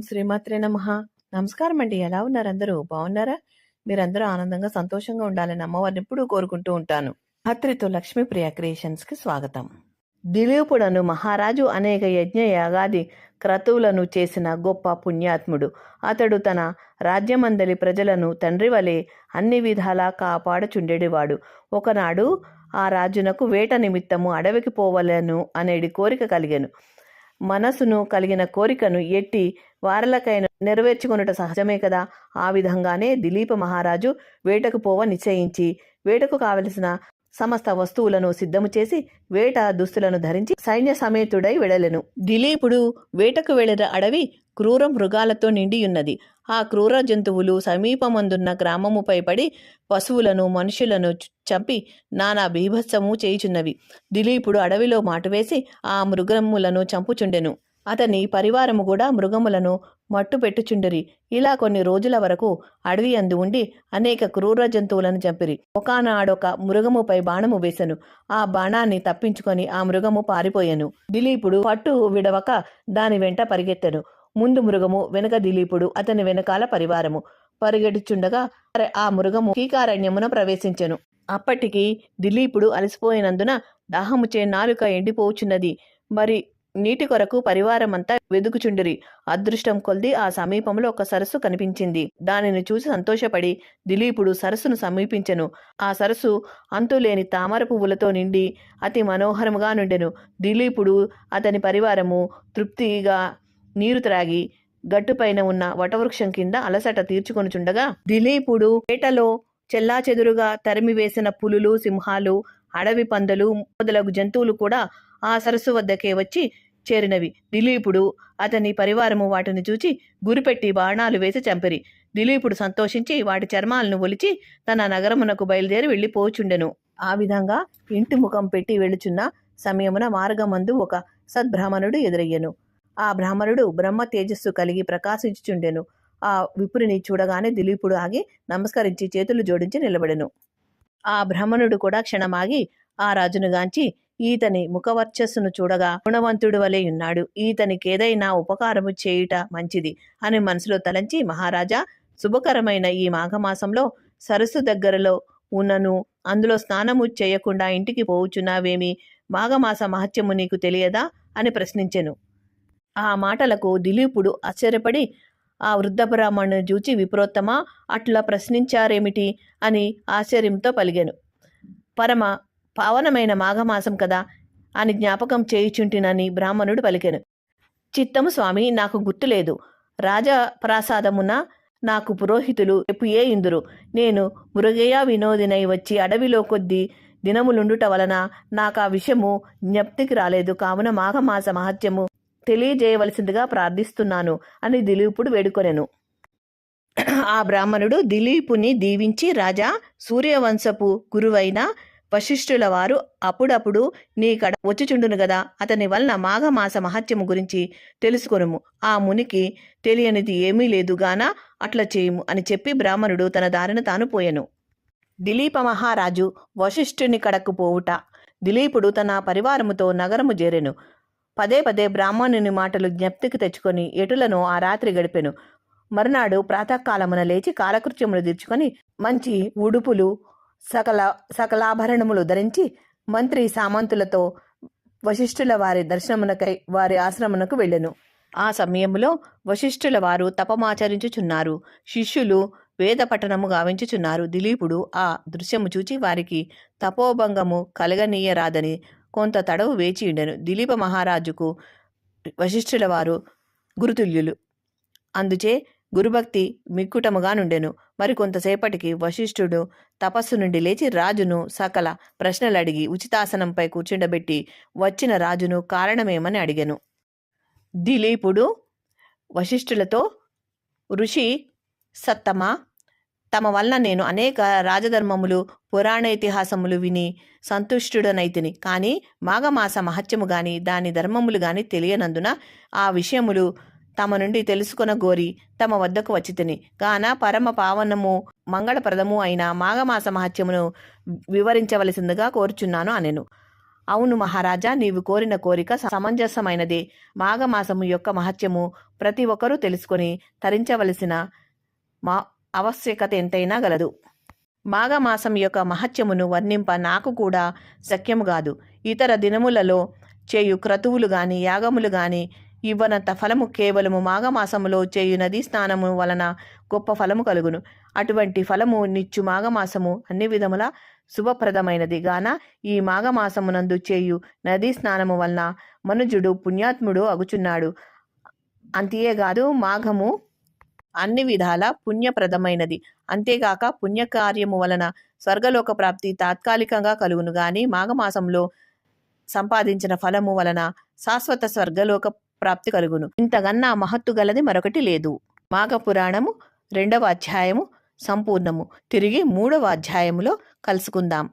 శ్రీమాత్రే నమః. నమస్కారం అండి. ఎలా ఉన్నారు అందరూ? బాగున్నారా? మీరందరూ ఆనందంగా, సంతోషంగా ఉండాలని అమ్మవారిని ఎప్పుడూ కోరుకుంటూ ఉంటాను. అత్రితో లక్ష్మీప్రియ క్రియేషన్స్కి స్వాగతం. దిలీపుడను మహారాజు అనేక యజ్ఞ యాగాది క్రతువులను చేసిన గొప్ప పుణ్యాత్ముడు. అతడు తన రాజ్యమందలి ప్రజలను తండ్రి వలె అన్ని విధాలా కాపాడుచుండేవాడు. ఒకనాడు ఆ రాజునకు వేట నిమిత్తము అడవికి పోవలను అనేది కోరిక కలిగెను. మనసును కలిగిన కోరికను ఎట్టి వారలకైనా నెరవేర్చుకొనుట సహజమే కదా. ఆ విధంగానే దిలీప మహారాజు వేటకు పోవ నిశ్చయించి వేటకు కావలసిన సమస్త వస్తువులను సిద్ధము చేసి వేట దుస్తులను ధరించి సైన్య సమేతుడై వెడలెను. దిలీపుడు వేటకు వెళ్లిన అడవి క్రూర మృగాలతో నిండియున్నది. ఆ క్రూర జంతువులు సమీపమందున్న గ్రామముపై పడి పశువులను మనుషులను చంపి నానా బీభత్సము చేయుచున్నవి. దిలీపుడు అడవిలో మాటువేసి ఆ మృగములను చంపుచుండెను. అతని పరివారము కూడా మృగములను మట్టు పెట్టుచుండిరి. ఇలా కొన్ని రోజుల వరకు అడవి అందు ఉండి అనేక క్రూర జంతువులను చంపిరి. ఒకనాడొక మృగముపై బాణము వేసెను. ఆ బాణాన్ని తప్పించుకొని ఆ మృగము పారిపోయెను. దిలీపుడు పట్టు విడవక దాని వెంట పరిగెత్తెను. ముందు మృగము, వెనుక దిలీపుడు, అతని వెనకాల పరివారము పరిగెడుచుండగా ఆ మృగము కీకారణ్యమున ప్రవేశించెను. అప్పటికి దిలీపుడు అలసిపోయినందున దాహముచే నాలుక ఎండిపోచున్నది. మరి నీటి కొరకు పరివారమంతా వెదుకుచుండిరి. అదృష్టం కొల్ది ఆ సమీపంలో ఒక సరస్సు కనిపించింది. దానిని చూసి సంతోషపడి దిలీపుడు సరస్సును సమీపించెను. ఆ సరస్సు అంతులేని తామర పువ్వులతో నిండి అతి మనోహరముగా నుండెను. దిలీపుడు అతని పరివారము తృప్తిగా నీరు త్రాగి గట్టుపైన ఉన్న వటవృక్షం కింద అలసట తీర్చుకొనుచుండగా దిలీపుడు వేటలో చెల్లాచెదురుగా తరిమివేసిన పులులు, సింహాలు, అడవి పందులు మొదలగు జంతువులు కూడా ఆ సరస్సు వద్దకే వచ్చి చేరినవి. దిలీపుడు అతని పరివారము వాటిని చూచి గురిపెట్టి బాణాలు వేసి చంపిరి. దిలీపుడు సంతోషించి వాటి చర్మాలను ఒలిచి తన నగరమునకు బయలుదేరి వెళ్ళిపోచుండెను. ఆ విధంగా ఇంటి ముఖం పెట్టి వెళుచున్న సమయమున మార్గమందు ఒక సద్బ్రాహ్మణుడు ఎదురయ్యెను. ఆ బ్రాహ్మణుడు బ్రహ్మ తేజస్సు కలిగి ప్రకాశించుచుండెను. ఆ విపురిని చూడగానే దిలీపుడు ఆగి నమస్కరించి చేతులు జోడించి నిలబడెను. ఆ బ్రాహ్మణుడు కూడా క్షణమాగి ఆ రాజునుగాంచి ఈతని ముఖవర్చస్సును చూడగా గుణవంతుడు వలె ఉన్నాడు, ఈతనికేదైనా ఉపకారము చేయుట మంచిది అని మనసులో తలంచి, మహారాజా, శుభకరమైన ఈ మాఘమాసంలో సరస్సు దగ్గరలో ఉన్నను అందులో స్నానము చేయకుండా ఇంటికి పోవుచున్నావేమి? మాఘమాస మహత్యము నీకు తెలియదా అని ప్రశ్నించెను. ఆ మాటలకు దిలీపుడు ఆశ్చర్యపడి ఆ వృద్ధ బ్రాహ్మణుని చూచి, విప్రోత్తమా, అట్లా ప్రశ్నించారేమిటి అని ఆశ్చర్యంతో పలిగాను. పరమ పావనమైన మాఘమాసం కదా అని జ్ఞాపకం చేయుచుంటినని బ్రాహ్మణుడు పలికెను. చిత్తము స్వామి, నాకు గుర్తులేదు. రాజప్రాసాదమున నాకు పురోహితులు ఎప్పుయే ఇందురు. నేను మృగయ వినోదినై వచ్చి అడవిలో కొద్ది దినములుండుట వలన నాకు ఆ విషయము జ్ఞప్తికి రాలేదు. కావున మాఘమాస మహత్యము తెలియజేయవలసిందిగా ప్రార్థిస్తున్నాను అని దిలీపుడు వేడుకొనెను. ఆ బ్రాహ్మణుడు దిలీపుని దీవించి, రాజా, సూర్యవంశపు గురువైన వశిష్ఠుల వారు అప్పుడప్పుడు నీ కడ వచ్చుచుండును గదా, అతని వలన మాఘమాస మహత్యము గురించి తెలుసుకొనుము. ఆ మునికి తెలియనిది ఏమీ లేదు గాన అట్లా చేయుము అని చెప్పి బ్రాహ్మణుడు తన దారిన తాను పోయెను. దిలీప మహారాజు వశిష్ఠుని కడకు పోవుట. దిలీపుడు తన పరివారముతో నగరము చేరెను. పదే పదే బ్రాహ్మణుని మాటలు జ్ఞప్తికి తెచ్చుకొని ఎటులను ఆ రాత్రి గడిపెను. మరునాడు ప్రాతకాలమున లేచి కాలకృత్యములు తీర్చుకొని మంచి ఉడుపులు సకలాభరణములు ధరించి మంత్రి సామంతులతో వశిష్ఠుల వారి దర్శనమునకై వారి ఆశ్రమునకు వెళ్ళెను. ఆ సమయంలో వశిష్ఠుల వారు తపమాచరించుచున్నారు. శిష్యులు వేద పఠనము గావించుచున్నారు. దిలీపుడు ఆ దృశ్యము చూచి వారికి తపోభంగము కలగనీయరాదని కొంత తడవు వేచి ఉండెను. దిలీప మహారాజుకు వశిష్ఠుల వారు గురుతుల్యులు. అందుచే గురుభక్తి మిక్కుటముగా నుండెను. మరి కొంతసేపటికి వశిష్ఠుడు తపస్సు నుండి లేచి రాజును సకల ప్రశ్నలు అడిగి ఉచితాసనంపై కూర్చుండబెట్టి వచ్చిన రాజును కారణమేమని అడిగెను. దిలీపుడు వశిష్ఠులతో, ఋషి సత్తమా, తమ వలన నేను అనేక రాజధర్మములు పురాణ ఇతిహాసములు విని సంతుష్టుడనైతిని. కానీ మాఘమాస మహత్యము గాని దాని ధర్మములు గాని తెలియనందున ఆ విషయములు తమ నుండి తెలుసుకొన గోరి తమ వద్దకు వచ్చితిని. గాన పరమ పావనము మంగళప్రదము అయిన మాఘమాస మహత్యమును వివరించవలసిందిగా కోరుచున్నాను అనెను. అవును మహారాజా, నీవు కోరిన కోరిక సమంజసమైనదే. మాఘమాసము యొక్క మహత్యము ప్రతి ఒక్కరూ తెలుసుకొని తరించవలసిన మా ఆవశ్యకత ఎంతైనా గలదు. మాఘమాసం యొక్క మహత్యమును వర్ణింప నాకు కూడా శక్యము కాదు. ఇతర దినములలో చేయు క్రతువులు గాని యాగములు గాని ఇవ్వనంత ఫలము కేవలము మాఘమాసములో చేయు నదీ స్నానము వలన గొప్ప ఫలము కలుగును. అటువంటి ఫలము నిచ్చు మాఘమాసము అన్ని విధముల శుభప్రదమైనది గాన ఈ మాఘమాసమునందు చేయు నదీ స్నానము వలన మనుజుడు పుణ్యాత్ముడు అగుచున్నాడు. అంతేకాదు మాఘము అన్ని విధాల పుణ్యప్రదమైనది. అంతేగాక పుణ్యకార్యము వలన స్వర్గలోక ప్రాప్తి తాత్కాలికంగా కలుగును గాని మాఘమాసంలో సంపాదించిన ఫలము వలన శాశ్వత స్వర్గలోక ప్రాప్తి కలుగును. ఇంతగన్నా మహత్తు గలది మరొకటి లేదు. మాఘ పురాణము 2వ అధ్యాయము సంపూర్ణము. తిరిగి 3వ అధ్యాయములో కలుసుకుందాం.